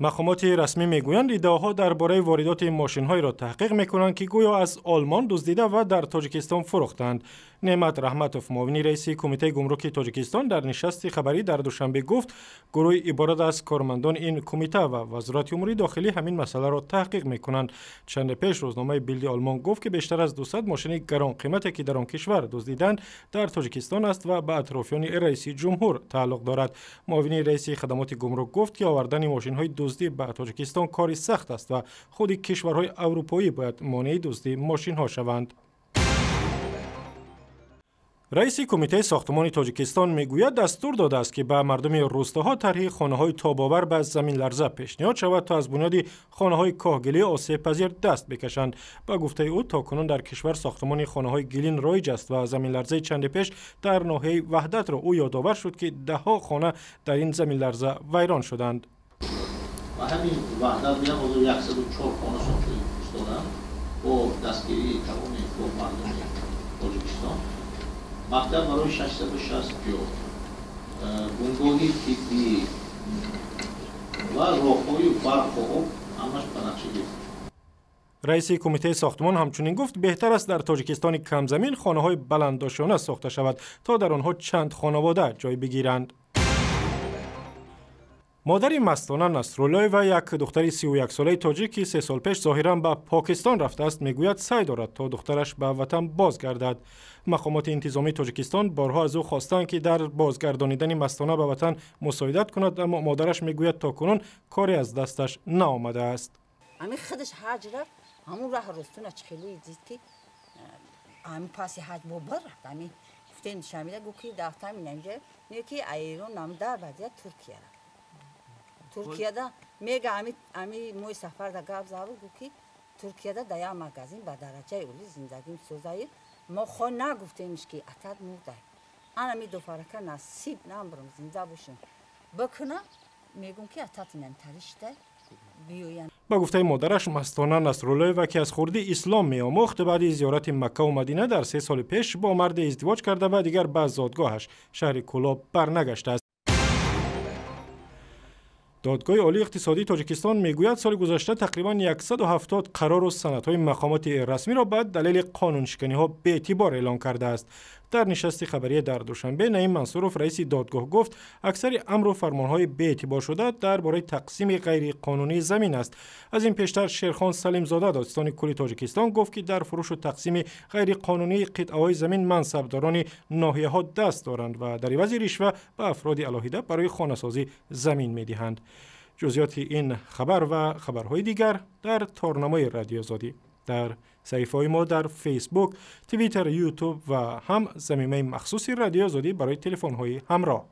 مقامات رسمی میگویند ادعاها درباره واردات ماشین‌های را تحقیق می‌کنند که گویا از آلمان دزدیده و در تاجیکستان فروختند. نعمت رحمتوف، معاون رئیس کمیته گمرک تاجیکستان، در نشست خبری در دوشنبه گفت گروه عبارت از کارمندان این کمیته و وزارت امور داخلی همین مسئله را تحقیق می‌کنند. چند پیش روزنامه بیلد آلمان گفت که بیشتر از 200 ماشین گران قیمتی که در آن کشور دزدیدند در تاجیکستان است و به اطرافیان رئیس جمهور تعلق دارد. معاون رئیس خدمات گمرک گفت که آوردن ماشین‌های دزدی به تاجیکستان کاری سخت است و خود کشورهای اروپایی باید مانع دزدی ماشین‌ها شوند. رئیس کمیته ساختمان تاجیکستان میگوید دستور داده است که به مردم روستاها طرح خانه‌های تاب‌آور به زمین لرزه پیشنهاد شود تا از بنیاد خانه‌های کاهگلی آسیب پذیر دست بکشند. با گفته او تاکنون در کشور ساختمان خانه‌های گلین رایج است و زمین لرزه چند پیش در ناحیه وحدت را او یادآور شد که ده‌ها خانه در این زمین لرزه ویران شدند. و همین وحدت میان حدود 104 خانه ساخته ایستادن با دستگیری تمام مردم تاجیکستان. مکتب برای 660 پیاده، بنگاهی طبی و راههای برق و آب همش به نقشه گرفته. رئیس کمیته ساختمان همچنین گفت بهتر است در تاجیکستان کم زمین خانه‌های بلندداشتانه ساخته شود تا در آنها چند خانواده جای بگیرند. مادر مستانه نصرالله و یک دختر 31 ساله تاجیک 3 سال پیش ظاهراً به پاکستان رفته است میگوید سعی دارد تا دخترش به وطن بازگردد. مقامات انتظامی تاجیکستان بارها از او خواستند که در بازگردانیدن مستانه به وطن مساعدت کند، اما مادرش میگوید تاکنون کاری از دستش نآمده است. همین خودش حج رفت، همون راه رستون اچخیلی دید که همین پاسی حج بابر رفت. همین گفتن شمیده گو که دفتر مینجا میگه که ایران نام در وضعیت ترکیه را. ترکیه دا میگه امی موی سفر دا گاب زاو گو که ترکیه دا دیا مگزین به درجه اولی زندگیم سوزایی ما خو نگفتیمش که اتاد مرده. انا می دو فرکه نصیب نمبرم زنده باشم بکنه میگم که اتاد نمتریشته بیوین. با گفته مادرش مستانه نصرالله و که از خورده اسلام میآموخت بعد زیارت مکه و مدینه در 3 سال پیش با مرد ازدواج کرده و دیگر به زادگاهش شهر کلاب برنگشته است. دادگاه عالی اقتصادی تاجیکستان میگوید سال گذشته تقریباً 170 قرار و سندهای مقامات رسمی را به دلیل قانونشکنی‌ها به اعتبار اعلام کرده است. در نشست خبری در دوشنبه نعیم منصوروف رئیس دادگاه گفت اکثر امر و فرمانهای به اعتبار شده درباره تقسیم غیر قانونی زمین است. از این پیشتر شیرخان سلیم زاده دادستان کل تاجیکستان گفت که در فروش و تقسیم غیر قانونی قطعه‌های زمین منصبداران ناحیه‌ها دست دارند و در عوض رشوه به افراد علاهیده برای خانه‌سازی زمین می‌دهند. جزئیات این خبر و خبرهای دیگر در تارنمای رادیو آزادی، در صفحه‌های ما در فیسبوک، توییتر، یوتیوب و هم زمینه مخصوصی رادیو آزادی برای تلفن‌های همراه.